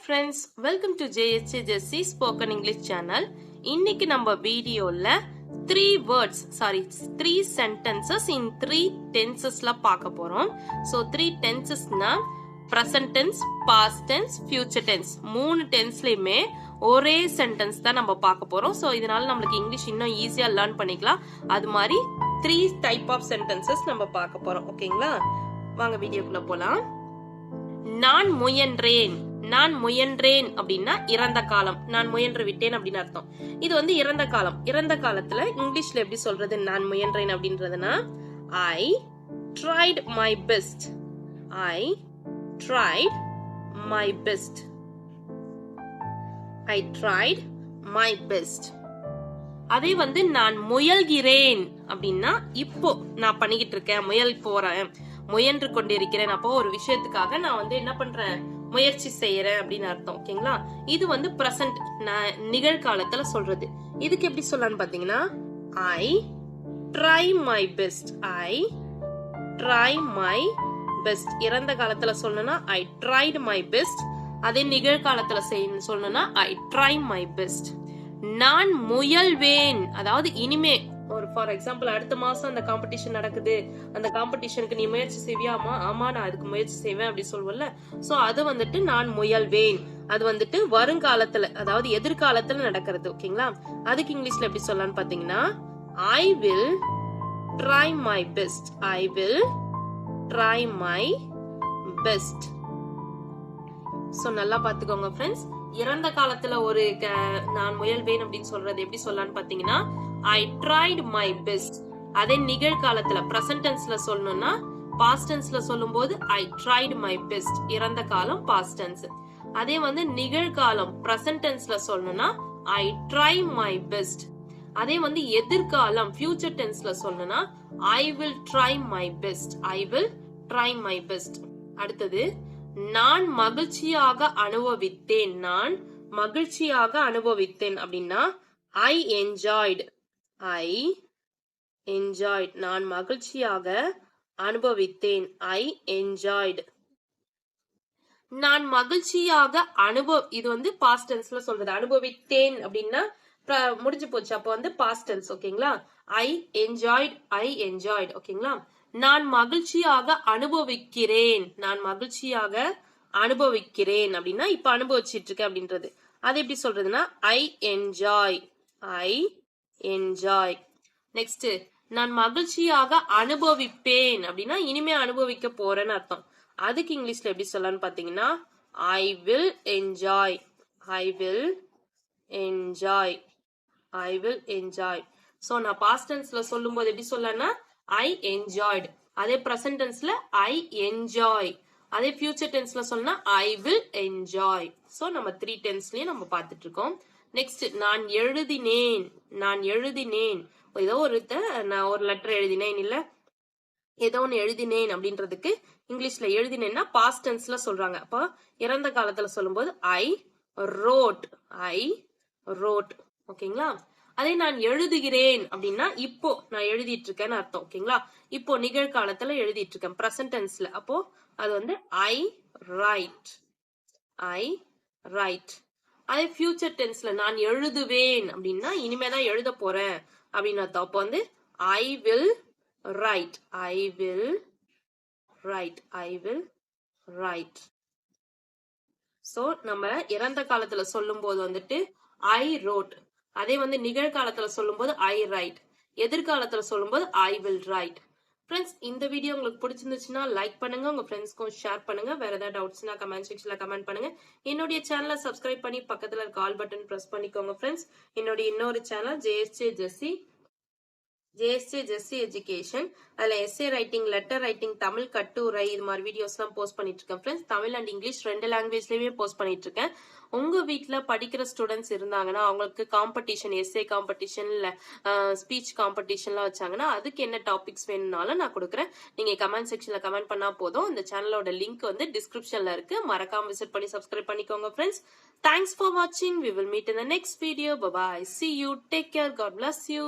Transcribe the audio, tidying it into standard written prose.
friends, welcome to JHA Jessie Spoken English channel. இன்னைக்கு நம்ம வீடியோல 3 sentences in 3 tensesல பார்க்க போறோம். So 3 tensesனா present tense, past tense, future tense. 3 tenseலயுமே ஒரே சென்டென்ஸ் தான் நம்ம பார்க்க போறோம். So இதனால நம்மளுக்கு இங்கிலீஷ் இன்னும் ஈஸியா லேர்ன் பண்ணிக்கலாம். அது மாதிரி 3 type of sentences நம்ம பார்க்க போறோம். ஓகேங்களா? வாங்க வீடியோக்குள்ள போலாம். நான் முயன்றேன். நான் முயன்றேன் அப்படின்னா இறந்த காலம். நான் முயன்று விட்டேன் அப்படின்னு அர்த்தம். இது வந்து இறந்த காலம். இறந்த காலத்துல இங்கிலீஷ்ல எப்படி சொல்றது நான் முயன்றேன் அப்படின்றதுன்னா I tried my best. I tried my best. I tried my best. அதே வந்து நான் முயல்கிறேன் அப்படின்னா இப்போ நான் பண்ணிக்கிட்டு இருக்கேன், முயல் போறேன், முயன்று கொண்டிருக்கிறேன். அப்போ ஒரு விஷயத்துக்காக நான் வந்து என்ன பண்றேன், முயற்சி செய்யறேன் அப்படின்னு அர்த்தம். ஓகேங்களா? இது வந்து பிரசன்ட், நிகழ்காலத்துல சொல்றது. இதுக்கு எப்படி சொல்லலாம்னு பாத்தீங்கன்னா I try my best. I try my best. இறந்த காலத்துல சொல்லணும்னா I tried my best. அதே நிகழ்காலத்துல சொல்லணும்னா I try my best. நான் முயல்வேன், அதாவது இனிமே ஒரு ஃபார் எக்ஸாம்பிள் அடுத்த மாசம் அந்த காம்படிஷன் நடக்குது, அந்த காம்படிஷனுக்கு நீ முயற்சி செய்வியாமா? ஆமா நான் அதுக்கு முயற்சி செய்வேன் அப்படி சொல்வல்ல. சோ அது வந்துட்டு நான் முயல்வேன். அது வந்துட்டு வருங்காலத்துல, அதாவது எதிர்காலத்துல நடக்கிறது. ஓகேங்களா? அதுக்கு இங்கிலீஷ்ல எப்படி சொல்லலாம்னு பாத்தீங்கன்னா I will try my best. I will try my best. So நல்லா பாத்துக்கோங்க ஃப்ரெண்ட்ஸ். இறந்த காலத்துல ஒரு நான் முயல்வேன் அப்படின்னு சொல்றது எப்படி சொல்லலாம்னு பாத்தீங்கன்னா I tried my best. அதே நிகழ்காலத்துல பிரசன்ட் டென்ஸ்ல சொல்லணும்னா பாஸ்ட் டென்ஸ்ல சொல்லும்போது I tried my best. இறந்த காலம் பாஸ்ட் டென்ஸ். அதே வந்து நிகழ்காலம் பிரசன்ட் டென்ஸ்ல சொல்லணும்னா I try my best. அதே வந்து எதிர்காலம் ஃபியூச்சர் டென்ஸ்ல சொல்லணும்னா I will try my best. I will try my best. அடுத்தது நான் மகிழ்ச்சியாக அனுபவித்தேன். நான் மகிழ்ச்சியாக அனுபவித்தேன் அப்படின்னா I enjoyed. I enjoyed. நான் மகிழ்ச்சியாக அனுபவித்தேன். I enjoyed. நான் மகிழ்ச்சியாக இது வந்து பாஸ்ட் டென்ஸ்ல சொல்றது. அனுபவித்தேன் அப்படின்னா முடிஞ்சு போச்சு, அப்போ வந்து பாஸ்ட் டென்ஸ். ஓகேங்களா? I enjoyed. I enjoyed. ஓகேங்களா? நான் மகிழ்ச்சியாக அனுபவிக்கிறேன். நான் மகிழ்ச்சியாக அனுபவிக்கிறேன் அப்படின்னா இப்ப அனுபவிச்சிட்டு இருக்கேன் அப்படின்றது. அது எப்படி சொல்றதுன்னா I enjoy. I enjoy. Next நான் மகிழ்ச்சியாக அனுபவிப்பேன் அப்படின்னா இனிமே அனுபவிக்க போறேன்னு அர்த்தம். அதுக்கு இங்கிலீஷ்ல எப்படி சொல்லலாம்னு பாத்தீங்கன்னா I will enjoy. I will enjoy. I will enjoy. So நான் பாஸ்ட் டென்ஸ்ல சொல்லும்போது எப்படி சொல்லலாம்னா I enjoyed. அதே பிரசன்ட் டென்ஸ்ல I enjoy. அதே ஃபியூச்சர் டென்ஸ்ல சொன்னா I will enjoy. சோ நம்ம 3 டென்ஸ்லயே நம்ம பார்த்துட்டு இருக்கோம். நெக்ஸ்ட் நான் எழுதினேன். நான் எழுதினேன். ஏதோ நான் ஒரு லெட்டர் எழுதினேன், இல்ல ஏதோ ஒன்னு எழுதினேன் அப்படின்றதுக்கு இங்கிலீஷ்ல எழுதினேன்னா பாஸ்ட் டென்ஸ்ல சொல்றாங்க. அப்போ இறந்த காலத்துல சொல்லும்போது I wrote. I wrote. ஓகேங்களா? அதே நான் எழுதுகிறேன் அப்படின்னா இப்போ நான் எழுதிட்டு இருக்கேன்னு அர்த்தம். ஓகேங்களா? இப்போ நிகழ்காலத்துல எழுதிட்டு இருக்கேன் பிரசன்ட் டென்ஸ்ல. அப்போ அது வந்து I write. I write. அதே ஃபியூச்சர் டென்ஸ்ல நான் எழுதுவேன் அப்படின்னா இனிமேதான் எழுத போறேன் அப்படின்னு அர்த்தம். அப்போ வந்து I will write. I will write. I will write. So நம்ம இறந்த காலத்துல சொல்லும் போது வந்துட்டு I wrote. அதே வந்து நிகழ்காலத்துல சொல்லும்போது I write. எதிர்காலத்துல சொல்லும்போது I will write. ஃப்ரெண்ட்ஸ், இந்த வீடியோ உங்களுக்கு பிடிச்சிருந்துச்சுன்னா லைக் பண்ணுங்க, உங்க ஃப்ரெண்ட்ஸ்க்கும் ஷேர் பண்ணுங்க. வேற ஏதாவது டவுட்ஸ்னா கமெண்ட் செக்ஷன்ல கமெண்ட் பண்ணுங்க. என்னுடைய சேனலை சப்ஸ்கிரைப் பண்ணி பக்கத்துல இருக்க ஆல் பட்டன் பிரஸ் பண்ணிக்கோங்க ஃப்ரெண்ட்ஸ். என்னுடைய இன்னொரு சேனல் JHA Jessie எஜுகேஷன். அதுல essay writing, letter writing, Tamil கட்டுரை, இது மாதிரி வீடியோஸ் எல்லாம் போஸ்ட் பண்ணிட்டு இருக்கேன் ஃப்ரெண்ட்ஸ். தமிழ் அண்ட் இங்கிலீஷ் 2 லாங்குவேஜ்லயுமே போஸ்ட் பண்ணிட்டு இருக்கேன். உங்க வீட்டுல படிக்கிற ஸ்டூடெண்ட்ஸ் இருந்தாங்கன்னா அவங்களுக்கு காம்படிஷன், எஸ்ஏ காம்படிஷன், இல்ல ஸ்பீச் காம்படிஷன்லாம் வச்சாங்கன்னா அதுக்கு என்ன டாபிக்ஸ் வேணும்னாலும் நான் கொடுக்குறேன். நீங்க கமெண்ட் செக்ஷன்ல கமெண்ட் பண்ணா போதும். இந்த சேனலோட லிங்க் வந்து டிஸ்கிரிப்ஷன்ல இருக்கு. மறக்காம விசிட் பண்ணி சப்ஸ்கிரைப் பண்ணிக்கோங்க ஃப்ரெண்ட்ஸ். தேங்க்ஸ் ஃபார் வாட்சிங். We will meet in the next video. Bye bye. See you. Take care. God bless you.